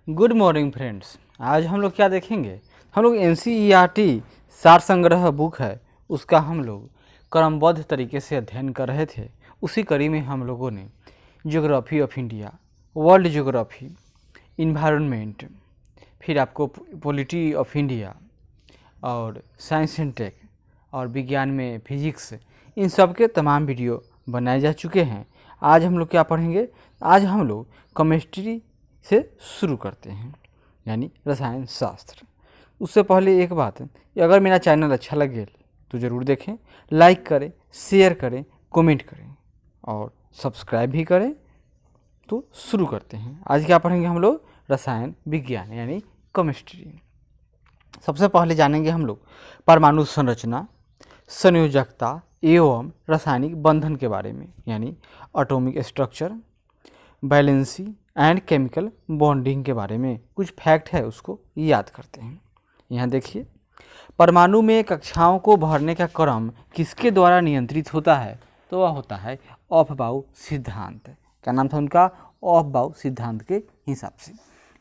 Good morning friends. आज हम लोग क्या देखेंगे? हम लोग एनसीईआरटी सार संग्रह बुक है, उसका हम लोग क्रमबद्ध तरीके से अध्ययन कर रहे थे। उसी कड़ी में हम लोगों ने geography of India, world geography, environment, फिर आपको पॉलिटी ऑफ इंडिया और साइंस एंड टेक और विज्ञान में फिजिक्स, इन सब के तमाम वीडियो बनाए जा चुके हैं। आज हम लोग क्या पढ़ेंगे? आज हम लोग केमिस्ट्री से शुरू करते हैं, यानी रसायन शास्त्र। उससे पहले एक बात, अगर मेरा चैनल अच्छा लगे तो ज़रूर देखें, लाइक करें, शेयर करें, कमेंट करें और सब्सक्राइब भी करें। तो शुरू करते हैं। आज क्या पढ़ेंगे हम लोग? रसायन विज्ञान यानी केमिस्ट्री। सबसे पहले जानेंगे हम लोग परमाणु संरचना, संयोजकता एवं रासायनिक बंधन के बारे में, यानी atomic structure, valency and chemical bonding के बारे में कुछ फैक्ट है, उसको याद करते हैं। यहाँ देखिए, परमाणु में कक्षाओं को भरने का क्रम किसके द्वारा नियंत्रित होता है? तो वह होता है ऑफ-बाउ सिद्धांत। क्या नाम था उनका? ऑफ-बाउ सिद्धांत के हिसाब से।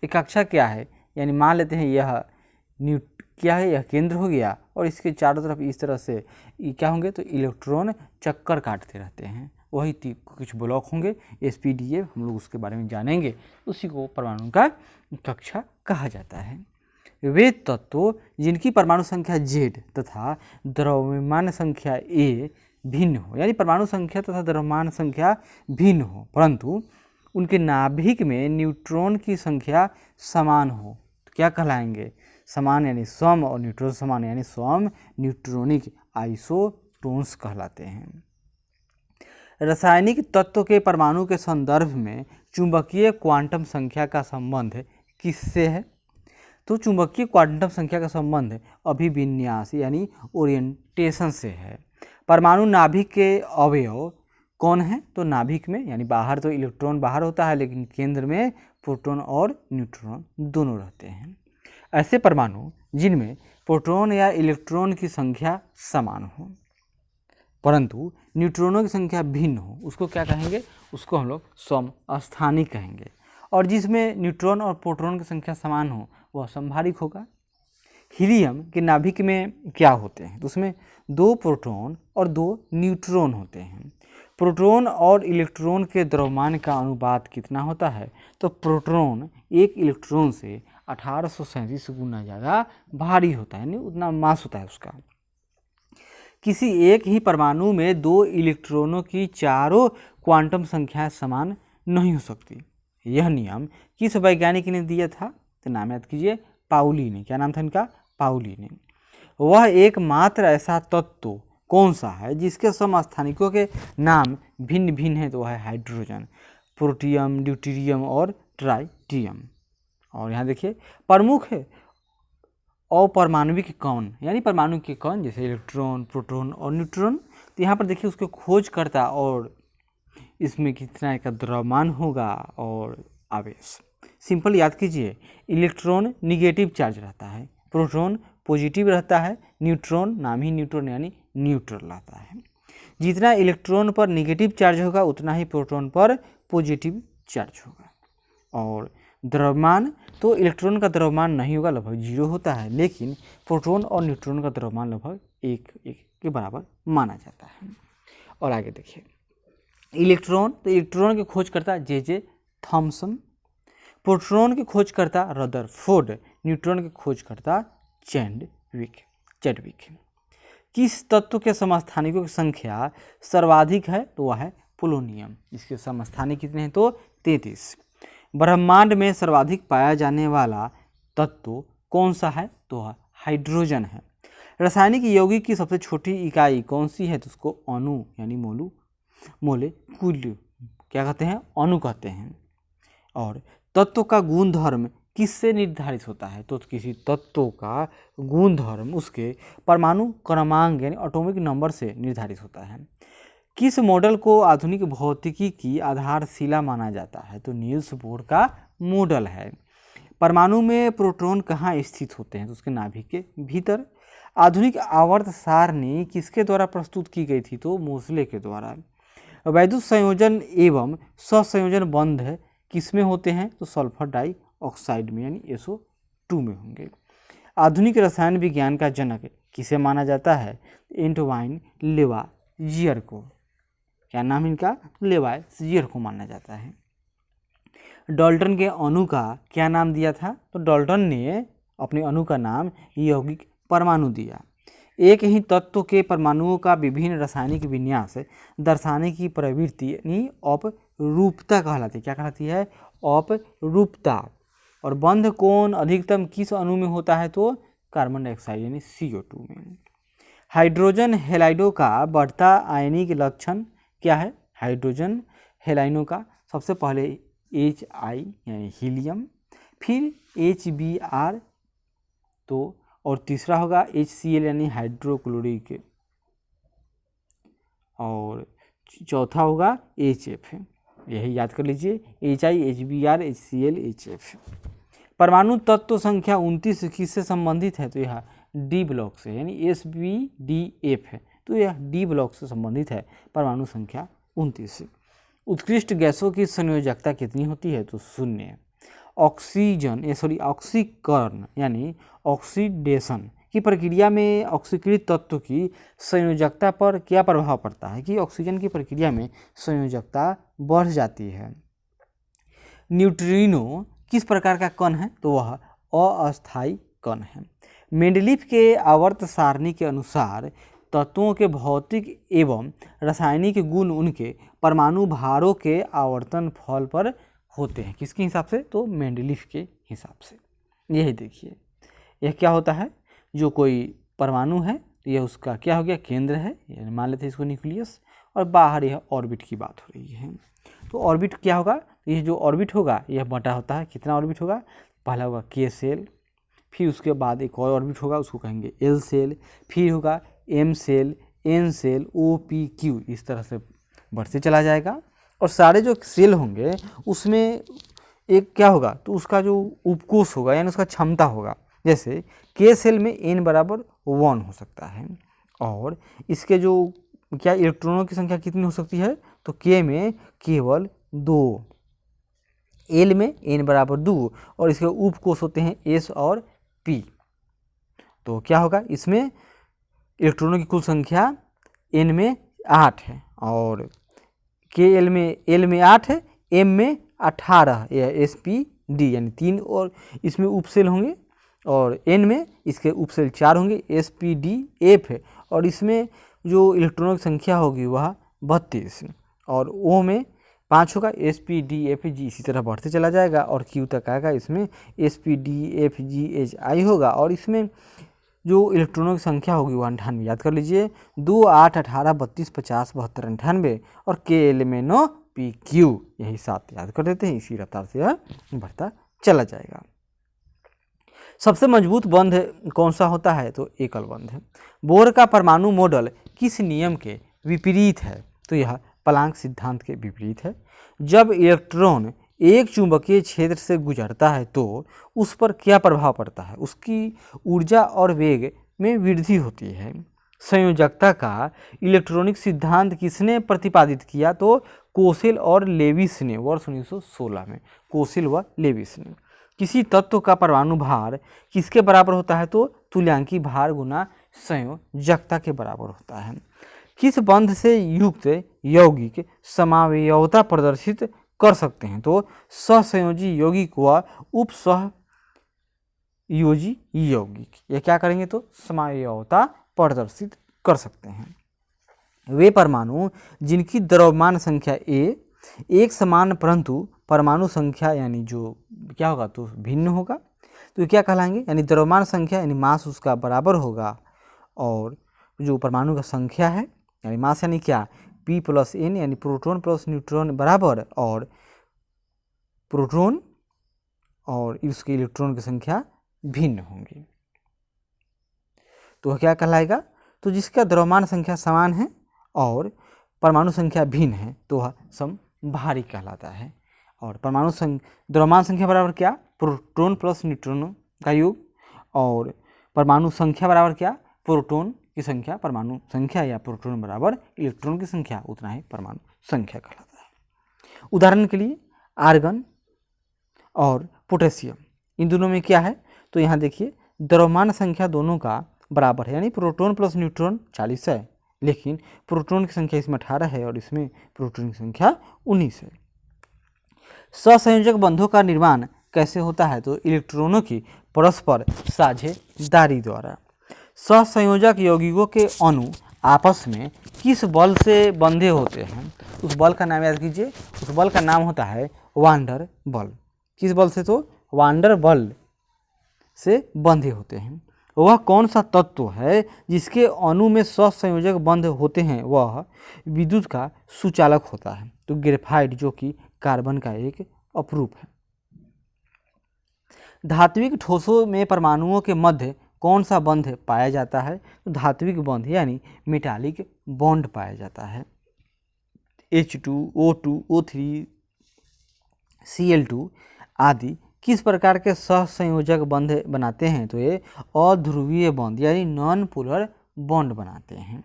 एक कक्षा क्या है? यानी मान लेते हैं यह क्या है, यह केंद्र हो गया और इसके चारों तरफ इस तरह से क्या होंगे, तो इलेक्ट्रॉन चक्कर काटते रहते हैं। वही कुछ ब्लॉक होंगे, एसपीडीए, हम लोग उसके बारे में जानेंगे। उसी को परमाणु का कक्षा कहा जाता है। वे तत्व जिनकी परमाणु संख्या Z तथा द्रव्यमान संख्या A भिन्न हो, यानी परमाणु संख्या तथा द्रव्यमान संख्या भिन्न हो, परंतु उनके नाभिक में न्यूट्रॉन की संख्या समान हो, तो क्या कहलाएंगे? समान यानी सम, और न्यूट्रॉन समान यानी सम न्यूट्रॉनिक आइसोटोन्स कहलाते हैं। रासायनिक तत्व के परमाणु के संदर्भ में चुंबकीय क्वांटम संख्या का संबंध किससे है? तो चुंबकीय क्वांटम संख्या का संबंध अभिविन्यास यानी ओरिएंटेशन से है। परमाणु नाभिक के अवयव कौन है? तो नाभिक में यानी बाहर तो इलेक्ट्रॉन बाहर होता है, लेकिन केंद्र में प्रोटॉन और न्यूट्रॉन दोनों रहते हैं। ऐसे परमाणु जिनमें प्रोटॉन या इलेक्ट्रॉन की संख्या समान हो परंतु न्यूट्रॉनों की संख्या भिन्न हो, उसको क्या कहेंगे? उसको हम लोग समस्थानिक कहेंगे। और जिसमें न्यूट्रॉन और प्रोटॉन की संख्या समान हो वह समभारिक होगा। हीलियम के नाभिक में क्या होते हैं? तो उसमें 2 प्रोटॉन और 2 न्यूट्रॉन होते हैं। प्रोटॉन और इलेक्ट्रॉन के द्रव्यमान का अनुपात कितना होता है? तो प्रोटॉन एक इलेक्ट्रॉन से 1837 गुना ज़्यादा भारी होता है, यानी उतना मास होता है उसका। किसी एक ही परमाणु में 2 इलेक्ट्रॉनों की चारों क्वांटम संख्याएं समान नहीं हो सकती। यह नियम किस वैज्ञानिक ने दिया था? तो नाम याद कीजिए, पाउली ने। क्या नाम था इनका? पाउली ने। वह एकमात्र ऐसा तत्व कौन सा है जिसके समस्थानिकों के नाम भिन्न भिन्न हैं? तो वह है हाइड्रोजन, प्रोटियम, ड्यूटेरियम और ट्राइटियम। और यहाँ देखिए, प्रमुख है अपरमाणविक कण, यानी परमाणु के कण जैसे इलेक्ट्रॉन, प्रोटॉन और न्यूट्रॉन। तो यहाँ पर देखिए उसके खोजकर्ता और इसमें कितना का द्रव्यमान होगा और आवेश। सिंपल याद कीजिए, इलेक्ट्रॉन निगेटिव चार्ज रहता है, प्रोटॉन पॉजिटिव रहता है, न्यूट्रॉन नाम ही न्यूट्रॉन यानी न्यूट्रल रहता है। जितना इलेक्ट्रॉन पर निगेटिव चार्ज होगा उतना ही प्रोटॉन पर पॉजिटिव चार्ज होगा। और द्रव्यमान, तो इलेक्ट्रॉन का द्रव्यमान नहीं होगा, लगभग 0 होता है, लेकिन प्रोटॉन और न्यूट्रॉन का द्रव्यमान लगभग 1 के बराबर माना जाता है। और आगे देखिए, इलेक्ट्रॉन, तो इलेक्ट्रॉन के खोजकर्ता जे थॉमसन, प्रोटॉन के खोजकर्ता रदरफोर्ड, न्यूट्रॉन के खोजकर्ता चैडविक। किस तत्व के समस्थानिकों की संख्या सर्वाधिक है? तो वह है पोलोनियम, जिसके समस्थानिक कितने हैं? तो 33। ब्रह्मांड में सर्वाधिक पाया जाने वाला तत्व कौन सा है? तो हाइड्रोजन है। रासायनिक यौगिक की सबसे छोटी इकाई कौन सी है? तो उसको अणु यानी मोलेक्यूल क्या कहते हैं? अणु कहते हैं। और तत्व का गुणधर्म किससे निर्धारित होता है? तो किसी तत्व का गुणधर्म उसके परमाणु क्रमांक यानी एटॉमिक नंबर से निर्धारित होता है। किस मॉडल को आधुनिक भौतिकी की आधारशिला माना जाता है? तो नील्स बोर का मॉडल है। परमाणु में प्रोटॉन कहाँ स्थित होते हैं? तो उसके नाभिक के भीतर। आधुनिक आवर्त सारणी किसके द्वारा प्रस्तुत की गई थी? तो मोसले के द्वारा। वैद्युत संयोजन एवं सहसंयोजन बंध किसमें होते हैं? तो सल्फर डाइऑक्साइड ऑक्साइड में यानी SO2 में होंगे। आधुनिक रसायन विज्ञान का जनक किसे माना जाता है? एंटोवाइन लेवाजियर को। क्या नाम इनका? लेवाजियर को माना जाता है। डाल्टन के अणु का क्या नाम दिया था? तो डाल्टन ने अपने अणु का नाम यौगिक परमाणु दिया। एक ही तत्व के परमाणुओं का विभिन्न रासायनिक विन्यास दर्शाने की प्रवृत्ति यानी अपरूपता कहलाती है। क्या कहलाती है? अपरूपता। और बंध कोण अधिकतम किस अणु में होता है? तो कार्बन डाइऑक्साइड यानी CO2 में। हाइड्रोजन हैलाइडों का बढ़ता आयनिक लक्षण क्या है? हाइड्रोजन हैलाइडों का सबसे पहले HI यानी हीलियम, फिर HBr, तो और तीसरा होगा HCl यानी हाइड्रोक्लोरिक, और चौथा होगा HF। यही याद कर लीजिए, HI, HBr, HCl, HF। परमाणु तत्व संख्या 29 किससे संबंधित है? तो यह D ब्लॉक से यानी SBDF है, तो यह D ब्लॉक से संबंधित है परमाणु संख्या 29। उत्कृष्ट गैसों की संयोजकता कितनी होती है? तो 0। ऑक्सीकरण यानी ऑक्सीडेशन की प्रक्रिया में ऑक्सीकृत तत्व की संयोजकता पर क्या प्रभाव पड़ता है? कि ऑक्सीजन की प्रक्रिया में संयोजकता बढ़ जाती है। न्यूट्रिनो किस प्रकार का कण है? तो वह अस्थायी कण है। मेंडलीफ के आवर्त सारणी के अनुसार तत्वों के भौतिक एवं रासायनिक गुण उनके परमाणु भारों के आवर्तन फल पर होते हैं। किसके हिसाब से? तो मेंडलीफ के हिसाब से। यही देखिए, यह क्या होता है? जो कोई परमाणु है यह उसका क्या हो गया? केंद्र है, मान लेते हैं इसको न्यूक्लियस, और बाहर यह ऑर्बिट की बात हो रही है। तो ऑर्बिट क्या होगा? यह जो ऑर्बिट होगा यह बटा होता है। कितना ऑर्बिट होगा? पहला होगा K सेल, फिर उसके बाद एक और ऑर्बिट होगा, उसको कहेंगे L सेल, फिर होगा M cell, N cell, OPQ, इस तरह से बढ़ते चला जाएगा। और सारे जो सेल होंगे उसमें एक क्या होगा? तो उसका जो उपकोष होगा यानी उसका क्षमता होगा। जैसे K सेल में N बराबर 1 हो सकता है, और इसके जो क्या इलेक्ट्रॉनों की संख्या कितनी हो सकती है? तो K में केवल 2, L में N बराबर 2, और इसके उपकोष होते हैं S और P। तो क्या होगा? इसमें इलेक्ट्रॉनों की कुल संख्या N में 8 है, और L में 8 है, M में 18, यह SPD यानी 3, और इसमें उपसेल होंगे, और N में इसके उपसेल 4 होंगे, SPDF है, और इसमें जो इलेक्ट्रॉनों की संख्या होगी वह 32, और O में 5 होगा, SPDFG, इसी तरह बढ़ते चला जाएगा और Q तक आएगा। इसमें SPDFGHI होगा, और इसमें जो इलेक्ट्रॉनों की संख्या होगी वो 98, याद कर लीजिए, 2, 8, 18, 32, 50, 72, 98, और KL में 9, PQ, यही 7 याद कर देते हैं। इसी रफ्तार से यह बढ़ता चला जाएगा। सबसे मजबूत बंध कौन सा होता है? तो एकल बंध है। बोर का परमाणु मॉडल किस नियम के विपरीत है? तो यह प्लांक सिद्धांत के विपरीत है। जब इलेक्ट्रॉन एक चुंबकीय क्षेत्र से गुजरता है तो उस पर क्या प्रभाव पड़ता है? उसकी ऊर्जा और वेग में वृद्धि होती है। संयोजकता का इलेक्ट्रॉनिक सिद्धांत किसने प्रतिपादित किया? तो कोसेल और लेविस ने, वर्ष 1916 में कोसेल व लेविस ने। किसी तत्व का परमाणु भार किसके बराबर होता है? तो तुल्यांकी भार गुना संयोजकता के बराबर होता है। किस बंध से युक्त यौगिक समावयवता प्रदर्शित कर सकते हैं? तो सहसंयोजी यौगिक व उपसहयोजी यौगिक, ये क्या करेंगे? तो समावयवता प्रदर्शित कर सकते हैं। वे परमाणु जिनकी द्रव्यमान संख्या A एक समान परंतु परमाणु संख्या यानी जो क्या होगा? तो भिन्न होगा, तो क्या कहलाएंगे? यानी द्रव्यमान संख्या यानी मास उसका बराबर होगा, और जो परमाणु का संख्या है यानी मास यानी क्या? P + N यानी प्रोटॉन प्लस न्यूट्रॉन बराबर, और प्रोटॉन और इसके इलेक्ट्रॉन की संख्या भिन्न होंगी, तो क्या कहलाएगा? तो जिसका द्रव्यमान संख्या समान है और परमाणु संख्या भिन्न है तो वह समभारी कहलाता है। और परमाणु द्रव्यमान संख्या बराबर क्या? प्रोटॉन प्लस न्यूट्रॉन का योग, और परमाणु संख्या बराबर क्या? प्रोटॉन की संख्या परमाणु संख्या, या प्रोटॉन बराबर इलेक्ट्रॉन की संख्या, उतना ही परमाणु संख्या कहलाता है। उदाहरण के लिए आर्गन और पोटेशियम। इन दोनों में क्या है, तो यहाँ देखिए द्रव्यमान संख्या दोनों का बराबर है, यानी प्रोटॉन प्लस न्यूट्रॉन 40 है, लेकिन प्रोटॉन की संख्या इसमें 18 है और इसमें प्रोटॉन की संख्या 19 है। सहसंयोजक बंधों का निर्माण कैसे होता है, तो इलेक्ट्रॉनों की परस्पर साझेदारी द्वारा। सहसंयोजक यौगिकों के अणु आपस में किस बल से बंधे होते हैं, उस बल का नाम याद कीजिए, उस बल का नाम होता है वांडर बल। किस बल से, तो वांडर बल से बंधे होते हैं। वह कौन सा तत्व है जिसके अणु में सहसंयोजक बंध होते हैं, वह विद्युत का सुचालक होता है, तो ग्रेफाइट, जो कि कार्बन का एक अपरूप है। धात्विक ठोसों में परमाणुओं के मध्य कौन सा बंध पाया जाता है, तो धात्विक बंध यानी मेटालिक बॉन्ड पाया जाता है। H2O2 O3 Cl2 आदि किस प्रकार के सहसंयोजक बंध बनाते हैं, तो ये अध्रुवीय बंध यानी नॉन पोलर बॉन्ड बनाते हैं।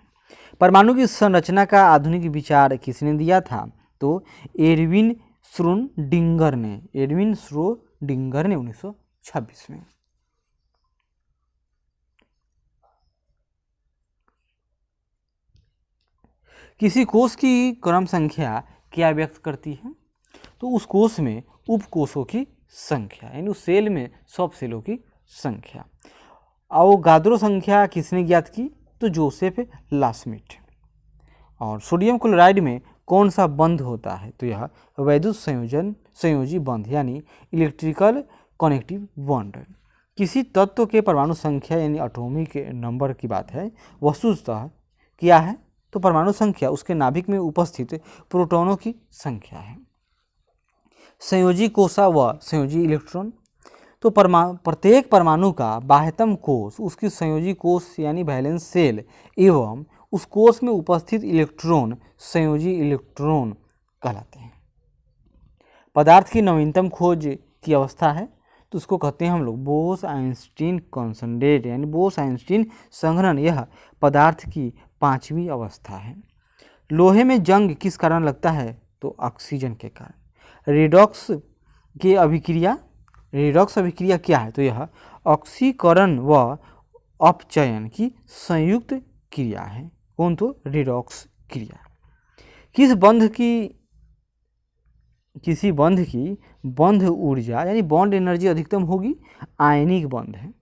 परमाणु की संरचना का आधुनिक विचार किसने दिया था, तो एडविन श्रोडिंगर ने 1926 में। किसी कोष की क्रम संख्या क्या व्यक्त करती है, तो उस कोष में उपकोषों की संख्या, यानी उस सेल में सब सेलों की संख्या। अवोगाद्रो संख्या किसने ज्ञात की, तो जोसेफ लास्मिट। और सोडियम क्लोराइड में कौन सा बंध होता है, तो यह वैद्युत संयोजी बंध यानी इलेक्ट्रिकल कनेक्टिव बॉन्ड। किसी तत्व के परमाणु संख्या यानी एटॉमिक नंबर की बात है, वस्तुतः क्या है, तो परमाणु संख्या उसके नाभिक में उपस्थित प्रोटॉनों की संख्या है। संयोजी कोषा व संयोजी इलेक्ट्रॉन, तो प्रत्येक परमाणु का बाह्यतम कोष उसकी संयोजी कोष यानी वैलेंस सेल एवं उस कोष में उपस्थित इलेक्ट्रॉन संयोजी इलेक्ट्रॉन कहलाते हैं। पदार्थ की नवीनतम खोज की अवस्था है, तो उसको कहते हैं हम लोग बोस आइंस्टीन कॉन्सेंट्रेट यानी बोस आइंस्टीन संघनन। यह पदार्थ की 5वीं अवस्था है। लोहे में जंग किस कारण लगता है, तो ऑक्सीजन के कारण। रेडॉक्स अभिक्रिया क्या है, तो यह ऑक्सीकरण व अपचयन की संयुक्त क्रिया है। कौन, तो रेडॉक्स क्रिया। किसी बंध की बंध ऊर्जा यानी बॉन्ड एनर्जी अधिकतम होगी, आयनिक बंध है।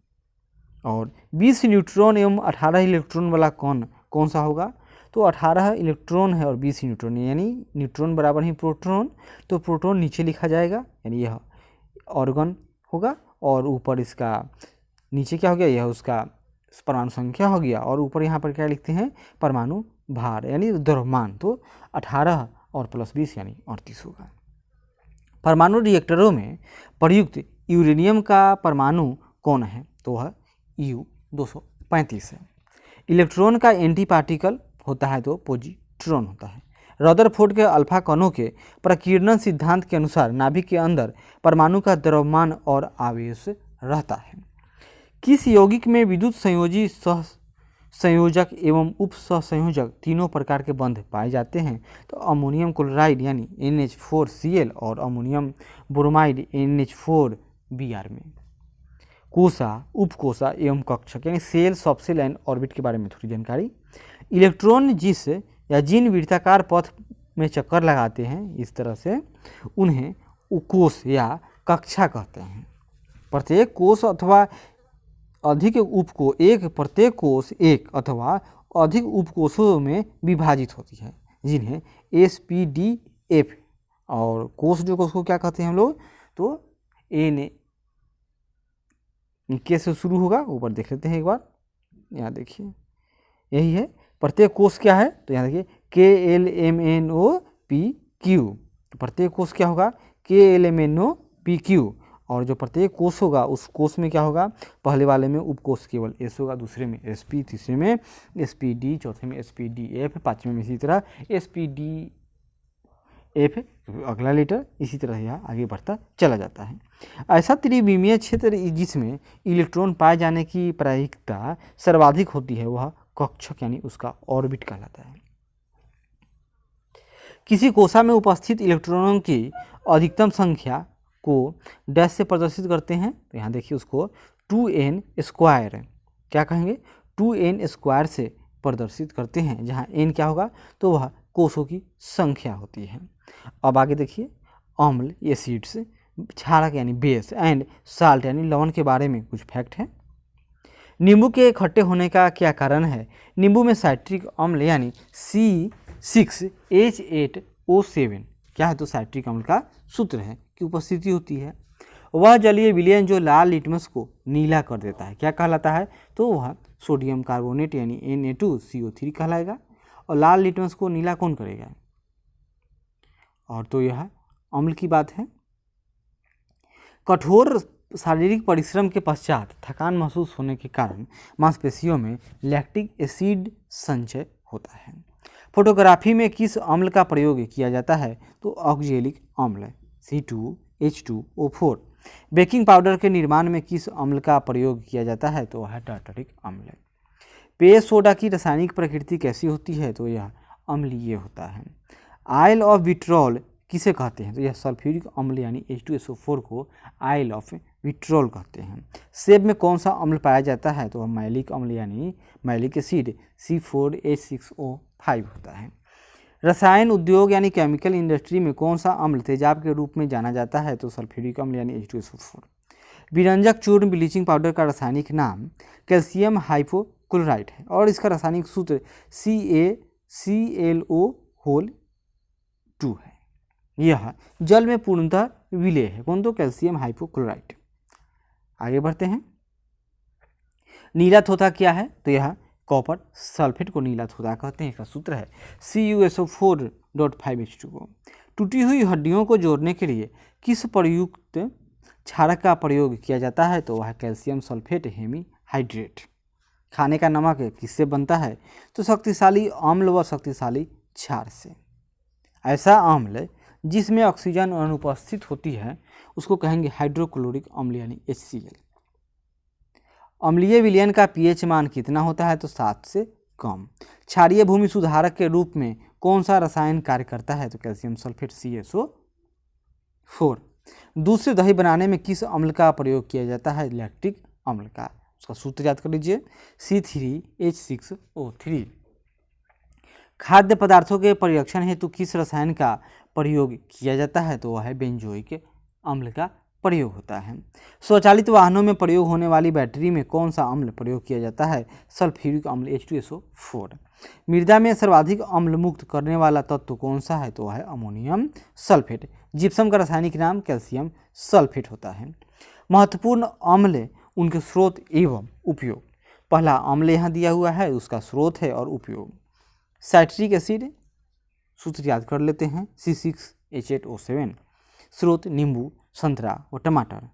और 20 न्यूट्रॉन एवं 18 इलेक्ट्रॉन वाला कौन सा होगा, तो 18 इलेक्ट्रॉन है और 20 न्यूट्रॉन, यानी न्यूट्रॉन बराबर ही प्रोटॉन, तो प्रोटॉन नीचे लिखा जाएगा, यानी यह ऑर्गन होगा, और ऊपर इसका नीचे क्या हो गया, यह उसका परमाणु संख्या हो गया, और ऊपर यहाँ पर क्या लिखते हैं, परमाणु भार यानी द्रव्यमान, तो 18 और प्लस 20 यानी 38 होगा। परमाणु रिएक्टरों में प्रयुक्त यूरेनियम का परमाणु कौन है, तो वह U-235 है। इलेक्ट्रॉन का एंटी पार्टिकल होता है, तो पॉजिट्रॉन होता है। रदरफोर्ड के अल्फा कणों के प्रकीर्णन सिद्धांत के अनुसार नाभिक के अंदर परमाणु का द्रव्यमान और आवेश रहता है। किस यौगिक में विद्युत संयोजी सहसंयोजक एवं उपसहसंयोजक तीनों प्रकार के बंध पाए जाते हैं, तो अमोनियम क्लोराइड यानी NH4Cl और अमोनियम ब्रोमाइड NH4Br में। कोसा, उपकोसा एवं कक्षक यानी सेल, सबसेल एंड ऑर्बिट के बारे में थोड़ी जानकारी। इलेक्ट्रॉन जिस या जिन वृत्ताकार पथ में चक्कर लगाते हैं, इस तरह से उन्हें कोष या कक्षा कहते हैं। प्रत्येक कोष अथवा अधिक उपकोष प्रत्येक कोष एक अथवा अधिक उपकोषों में विभाजित होती है, जिन्हें SPDF और कोष जो उसको क्या कहते हैं हम लोग, तो के से शुरू होगा, ऊपर देख लेते हैं एक बार, यहाँ देखिए यही है। प्रत्येक कोष क्या है, तो यहाँ देखिए KLMNOPQ, तो प्रत्येक कोष क्या होगा, KLMNOPQ, और जो प्रत्येक कोष होगा उस कोष में क्या होगा, पहले वाले में उपकोष केवल S होगा, दूसरे में SP, तीसरे में SPD, चौथे में SPDF, पाँचवें में इसी तरह SPDF, अगला लेटर इसी तरह यहाँ आगे बढ़ता चला जाता है। ऐसा त्रिविमीय क्षेत्र जिसमें इलेक्ट्रॉन पाए जाने की प्रायिकता सर्वाधिक होती है, वह कक्षक यानी उसका ऑर्बिट कहलाता है। किसी कोशा में उपस्थित इलेक्ट्रॉनों की अधिकतम संख्या को डैश से प्रदर्शित करते हैं, तो यहाँ देखिए उसको 2n स्क्वायर क्या कहेंगे, 2n स्क्वायर से प्रदर्शित करते हैं, जहाँ n क्या होगा तो वह कोषों की संख्या होती है। अब आगे देखिए अम्ल, एसिड्स, क्षारक यानी बेस एंड साल्ट यानी लवण के बारे में कुछ फैक्ट है। नींबू के खट्टे होने का क्या कारण है? नींबू में साइट्रिक अम्ल यानी C6H8O7 क्या है तो साइट्रिक अम्ल का सूत्र है की उपस्थिति होती है। वह जलीय विलयन जो लाल लिटमस को नीला कर देता है क्या कहलाता है तो वह सोडियम कार्बोनेट यानी Na2CO3 कहलाएगा। और लाल लिटमस को नीला कौन करेगा? और तो यह अम्ल की बात है। कठोर शारीरिक परिश्रम के पश्चात थकान महसूस होने के कारण मांसपेशियों में लैक्टिक एसिड संचय होता है। फोटोग्राफी में किस अम्ल का प्रयोग किया जाता है तो ऑक्जेलिक अम्ल C2H2O4। बेकिंग पाउडर के निर्माण में किस अम्ल का प्रयोग किया जाता है तो वह टार्टरिक अम्ल। पेय सोडा की रासायनिक प्रकृति कैसी होती है तो यह अम्लीय होता है। आयल ऑफ विट्रॉल किसे कहते हैं तो यह सल्फ्यूरिक अम्ल यानी H2SO4 को आयल ऑफ विट्रॉल कहते हैं। सेब में कौन सा अम्ल पाया जाता है तो वह मैलिक अम्ल यानी मैलिक एसिड C4H6O5 होता है। रसायन उद्योग यानी केमिकल इंडस्ट्री में कौन सा अम्ल तेजाब के रूप में जाना जाता है तो सल्फ्यूरिक अम्ल यानी H2SO4। विरंजक चूर्ण ब्लीचिंग पाउडर का रासायनिक नाम कैल्शियम हाइपोक्लोराइट है और इसका रासायनिक सूत्र CaClO2 है। यह जल में पूर्णतः विलेय है कौन तो कैल्शियम हाइपोक्लोराइट। आगे बढ़ते हैं। नीला थोथा क्या है तो यह कॉपर सल्फेट को नीला थोथा कहते हैं, इसका सूत्र है CuSO4.5H2O। टूटी हुई हड्डियों को जोड़ने के लिए किस प्रयुक्त क्षारक का प्रयोग किया जाता है तो वह कैल्शियम सल्फेट हेमीहाइड्रेट। खाने का नमक किससे बनता है तो शक्तिशाली अम्ल व शक्तिशाली क्षार से। ऐसा अम्ल जिसमें ऑक्सीजन अनुपस्थित होती है उसको कहेंगे हाइड्रोक्लोरिक अम्ल यानी HCl। अम्लीय विलयन का pH मान कितना होता है तो 7 से कम। क्षारीय भूमि सुधारक के रूप में कौन सा रसायन कार्य करता है तो कैल्शियम सल्फेट CaSO4। दूसरे दही बनाने में किस अम्ल का प्रयोग किया जाता है लैक्टिक अम्ल का, उसका सूत्र याद कर लीजिए C3H6O3। खाद्य पदार्थों के परिरक्षण हेतु किस रसायन का प्रयोग किया जाता है तो वह है बेंजोइक अम्ल का प्रयोग होता है। स्वचालित वाहनों में प्रयोग होने वाली बैटरी में कौन सा अम्ल प्रयोग किया जाता है सल्फ्यूरिक अम्ल H2SO4। मृदा में सर्वाधिक अम्ल मुक्त करने वाला तत्व कौन सा है तो वह है अमोनियम सल्फेट। जिप्सम का रासायनिक नाम कैल्शियम सल्फेट होता है। महत्वपूर्ण अम्ल उनके स्रोत एवं उपयोग। पहला अम्ल यहाँ दिया हुआ है उसका स्रोत है और उपयोग साइट्रिक एसिड, सूत्र याद कर लेते हैं C6H8O7। स्रोत नींबू, संतरा और टमाटर,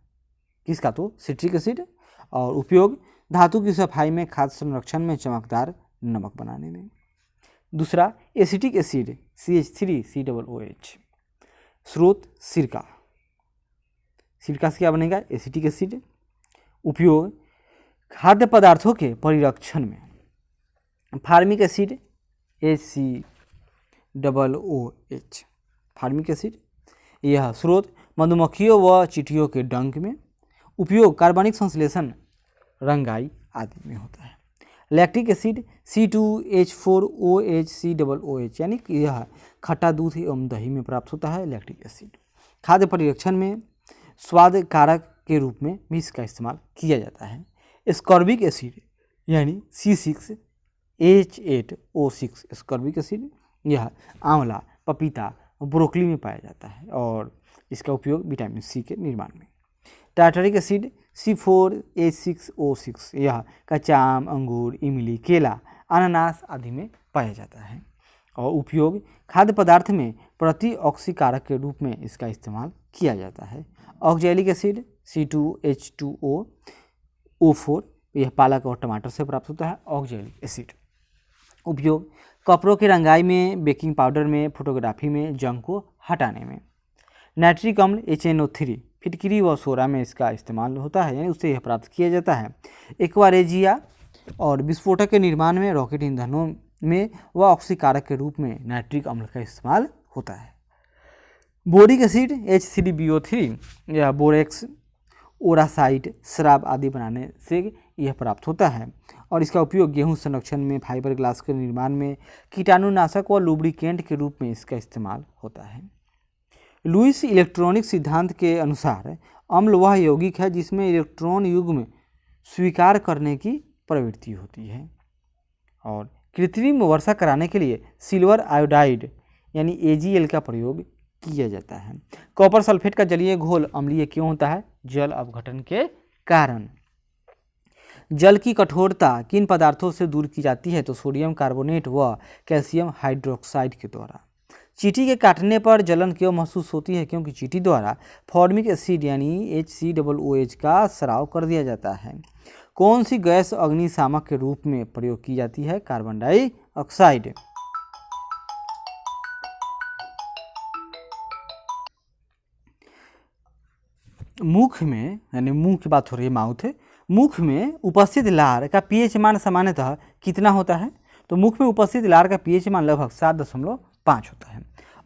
किसका तो सिट्रिक एसिड। और उपयोग धातु की सफाई में, खाद्य संरक्षण में, चमकदार नमक बनाने में। दूसरा एसिटिक एसिड CH3COOH। स्रोत सिरका, सिरका से क्या बनेगा एसिटिक एसिड। उपयोग खाद्य पदार्थों के परिरक्षण में। Formic acid HCOOH formic acid. यह स्रोत मधुमक्खियों व चींटियों के डंक में। उपयोग कार्बनिक संश्लेषण, रंगाई आदि में होता है। लैक्टिक एसिड C2H4OHCOOH यानी कि यह खट्टा दूध एवं दही में प्राप्त होता है लैक्टिक एसिड। खाद्य परिरक्षण में स्वाद कारक के रूप में भी इसका इस्तेमाल किया जाता है। स्कॉर्बिक एसिड यानी C6H8O6 स्कॉर्बिक एसिड, यह आंवला, पपीता, ब्रोकली में पाया जाता है और इसका उपयोग विटामिन C के निर्माण में। टार्टरिक एसिड C4H6O6, यह कच्चा आम, अंगूर, इमली, केला, अनानास आदि में पाया जाता है और उपयोग खाद्य पदार्थ में प्रतिऑक्सीकारक के रूप में इसका इस्तेमाल किया जाता है। ऑक्जेलिक एसिड C2H2O4, यह पालक और टमाटर से प्राप्त होता है ऑक्जेलिक एसिड। उपयोग कपड़ों की रंगाई में, बेकिंग पाउडर में, फोटोग्राफी में, जंग को हटाने में। नाइट्रिक अम्ल HNO3 फिटकरी व सोरा में इसका इस्तेमाल होता है, यानी उससे यह प्राप्त किया जाता है। एक्वारेजिया और विस्फोटक के निर्माण में, रॉकेट ईंधनों में व ऑक्सीकारक के रूप में नाइट्रिक अम्ल का इस्तेमाल होता है। बोरिक एसिड HCdBO3 या बोरेक्स, ओरासाइट, शराब आदि बनाने से यह प्राप्त होता है और इसका उपयोग गेहूं संरक्षण में, फाइबर ग्लास के निर्माण में, कीटाणुनाशक व लुब्रिकेंट के रूप में इसका इस्तेमाल होता है। लुईस इलेक्ट्रॉनिक सिद्धांत के अनुसार अम्ल वह यौगिक है जिसमें इलेक्ट्रॉन युग्म स्वीकार करने की प्रवृत्ति होती है। और कृत्रिम वर्षा कराने के लिए सिल्वर आयोडाइड यानी AgL का प्रयोग किया जाता है। कॉपर सल्फेट का जलीय घोल अम्लीय क्यों होता है? जल अपघटन के कारण। जल की कठोरता किन पदार्थों से दूर की जाती है? तो सोडियम कार्बोनेट व कैल्शियम हाइड्रोक्साइड के द्वारा। चींटी के काटने पर जलन क्यों महसूस होती है? क्योंकि चींटी द्वारा फॉर्मिक एसिड यानी HCOOH का स्राव कर दिया जाता है। कौन सी गैस अग्निशामक के रूप में प्रयोग की जाती है? Carbon dioxide. मुख में, यानी मुंह की बात हो रही है, माउथ है, मुख में उपस्थित लार का पीएच मान सामान्यतः कितना होता है? तो मुख में उपस्थित लार का पीएच मान लगभग 7.5 होता है।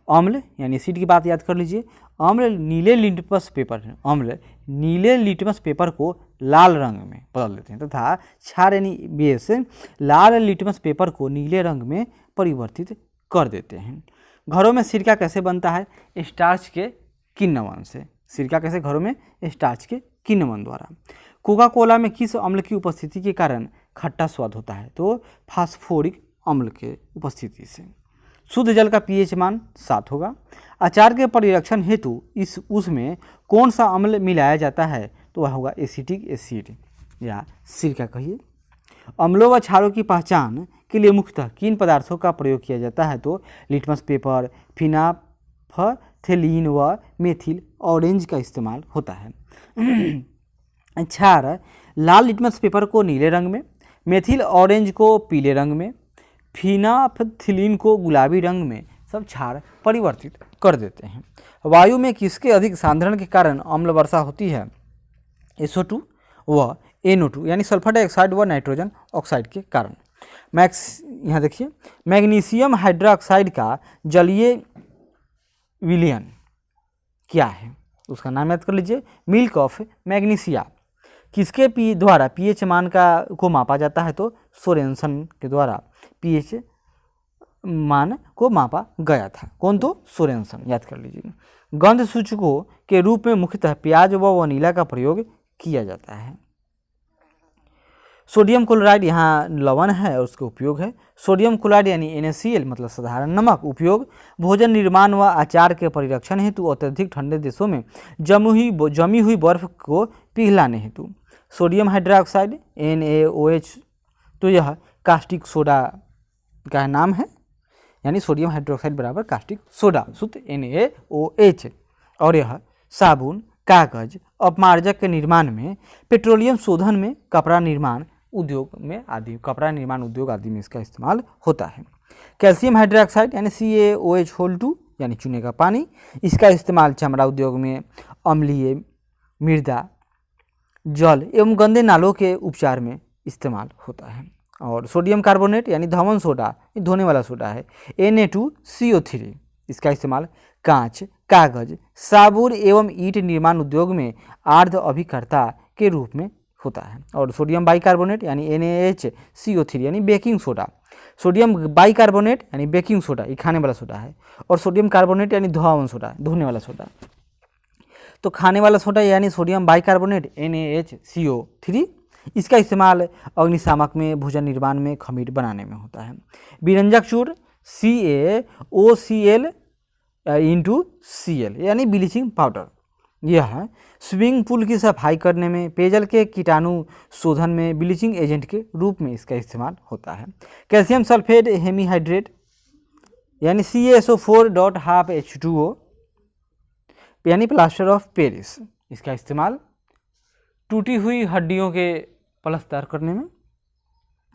अम्ल यानी एसिड की बात याद कर लीजिए। अम्ल नीले लिटमस पेपर है, अम्ल नीले लिटमस पेपर को लाल रंग में बदल देते हैं तथा क्षार यानी बेस लाल लिटमस पेपर को नीले रंग में परिवर्तित कर देते हैं। घरों में सिरका कैसे बनता है? स्टार्च के किण्वन से। सिरका कैसे? घरों में स्टार्च के किण्वन द्वारा। कोका कोला में किस अम्ल की उपस्थिति के कारण खट्टा स्वाद होता है? तो फास्फोरिक अम्ल के उपस्थिति से। शुद्ध जल का पीएच मान 7 होगा। अचार के परिरक्षण हेतु उसमें कौन सा अम्ल मिलाया जाता है? तो वह होगा एसिटिक एसिड या सिरका कहिए। अम्लों व क्षारों की पहचान के लिए मुख्यतः किन पदार्थों का प्रयोग किया जाता है? तो लिटमस पेपर, फिनाप्थेलीन व मेथिल ऑरेंज का इस्तेमाल होता है। क्षार लाल लिटमस पेपर को नीले रंग में, मेथिल ऑरेंज को पीले रंग में, फिनाप्थेलीन को गुलाबी रंग में सब क्षार परिवर्तित कर देते हैं। वायु में किसके अधिक सांद्रण के कारण अम्ल वर्षा होती है? SO2 व NO2 यानी सल्फर डाइऑक्साइड व नाइट्रोजन ऑक्साइड के कारण। यहाँ देखिए, मैग्नीशियम हाइड्रोक्साइड का जलीय विलयन क्या है? उसका नाम याद कर लीजिए, मिल्क ऑफ मैग्नीशिया। किसके द्वारा पीएच मान को मापा जाता है? तो सोरेनसन के द्वारा पीएच मान को मापा गया था। कौन? तो सोरेनसन, याद कर लीजिए। गंध सूचकों के रूप में मुख्यतः प्याज व वनीला का प्रयोग किया जाता है। सोडियम क्लोराइड यहाँ लवण है और उसका उपयोग है। सोडियम क्लोराइड यानी NaCl मतलब साधारण नमक उपयोग भोजन निर्माण व अचार के परिरक्षण हेतु अत्यधिक ठंडे देशों में जमी हुई बर्फ को पिघलाने हेतु। सोडियम हाइड्रोक्साइड NaOH, तो यह कास्टिक सोडा का नाम है, यानी सोडियम हाइड्रोक्साइड बराबर कास्टिक सोडा शुद्ध NaOH। और यह साबुन, कागज, अपमार्जक के निर्माण में, पेट्रोलियम शोधन में, कपड़ा निर्माण उद्योग आदि में इसका इस्तेमाल होता है। कैल्शियम हाइड्रोक्साइड यानी CaOH2 यानी चूने का पानी, इसका इस्तेमाल चमड़ा उद्योग में, अम्लीय मृदा, जल एवं गंदे नालों के उपचार में इस्तेमाल होता है। और सोडियम कार्बोनेट यानी धवन सोडा, धोने वाला सोडा है, Na2CO3, इसका इस्तेमाल कांच, कागज, साबुन एवं ईंट निर्माण उद्योग में आर्द्र अभिकर्ता के रूप में होता है। और सोडियम बाइकार्बोनेट यानी NaHCO3 यानी बेकिंग सोडा। सोडियम बाइकार्बोनेट यानी बेकिंग सोडा, ये खाने वाला सोडा है। और सोडियम कार्बोनेट यानी धोआवन सोडा, धोने वाला सोडा। तो खाने वाला सोडा यानी सोडियम बाइकार्बोनेट NaHCO3, इसका इस्तेमाल अग्निशामक में, भोजन निर्माण में, खमीर बनाने में होता है। विरंजक चूर्ण CaOCl × Cl यानी ब्लीचिंग पाउडर, यह स्विमिंग पूल की सफाई करने में, पेयजल के कीटाणु शोधन में ब्लीचिंग एजेंट के रूप में इसका इस्तेमाल होता है। कैल्शियम सल्फेट हेमीहाइड्रेट यानी CaSO4.5H2O यानी प्लास्टर ऑफ पेरिस, इसका इस्तेमाल टूटी हुई हड्डियों के प्लास्टर करने में,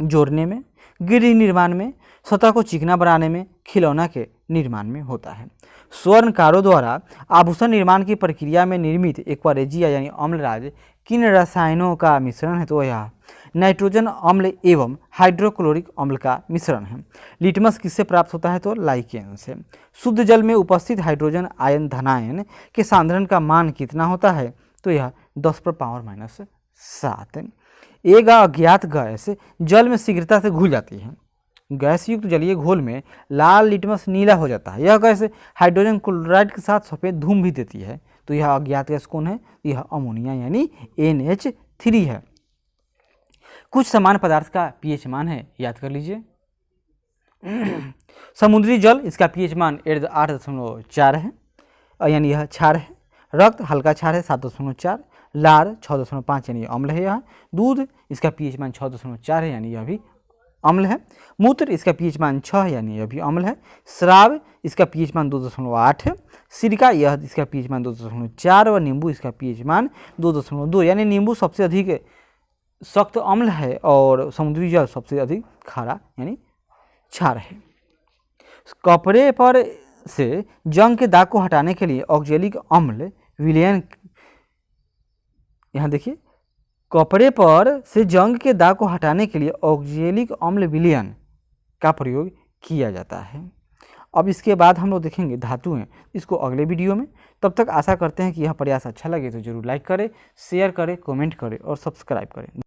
जोड़ने में, गृह निर्माण में, सतह को चिकना बनाने में, खिलौना के निर्माण में होता है। स्वर्णकारों द्वारा आभूषण निर्माण की प्रक्रिया में निर्मित एक्वारेजिया यानी अम्लराज किन रसायनों का मिश्रण है? तो यह नाइट्रोजन अम्ल एवं हाइड्रोक्लोरिक अम्ल का मिश्रण है। लिटमस किससे प्राप्त होता है? तो लाइकेन से। शुद्ध जल में उपस्थित हाइड्रोजन आयन धनायन के सांद्रण का मान कितना होता है? तो यह 10⁻⁷ एक अज्ञात गैस जल में शीघ्रता से घुल जाती है। गैस युक्त जलीय घोल में लाल लिटमस नीला हो जाता है। यह गैस हाइड्रोजन क्लोराइड के साथ सफ़ेद धूम भी देती है। तो यह अज्ञात गैस कौन है? यह अमोनिया यानी NH3 है। कुछ समान पदार्थ का pH मान है, याद कर लीजिए। समुद्री जल, इसका pH मान 8.4 है, यानी यह क्षार है। रक्त हल्का क्षार है 7.4, लार 6.5 यानी अम्ल है। यह दूध, इसका pH मान 6.4 है, यानी यह भी अम्ल है। मूत्र, इसका pH मान 6 है, यानी यह भी अम्ल है। श्राव, इसका pH मान 2.8 है। सिरका, यह इसका pH मान 2.4 और नींबू इसका pH मान 2.2, यानी नींबू सबसे अधिक सख्त अम्ल है और समुद्री जल सबसे अधिक खारा यानी क्षार है। कपड़े पर से जंग के दाग को हटाने के लिए ऑक्जेलिक अम्ल विलयन, यहाँ देखिए, कपड़े पर से जंग के दाग को हटाने के लिए ऑक्जेलिक अम्ल विलयन का प्रयोग किया जाता है। अब इसके बाद हम लोग देखेंगे धातुएं, इसको अगले वीडियो में। तब तक आशा करते हैं कि यह प्रयास अच्छा लगे तो जरूर लाइक करें, शेयर करें, कमेंट करें और सब्सक्राइब करें।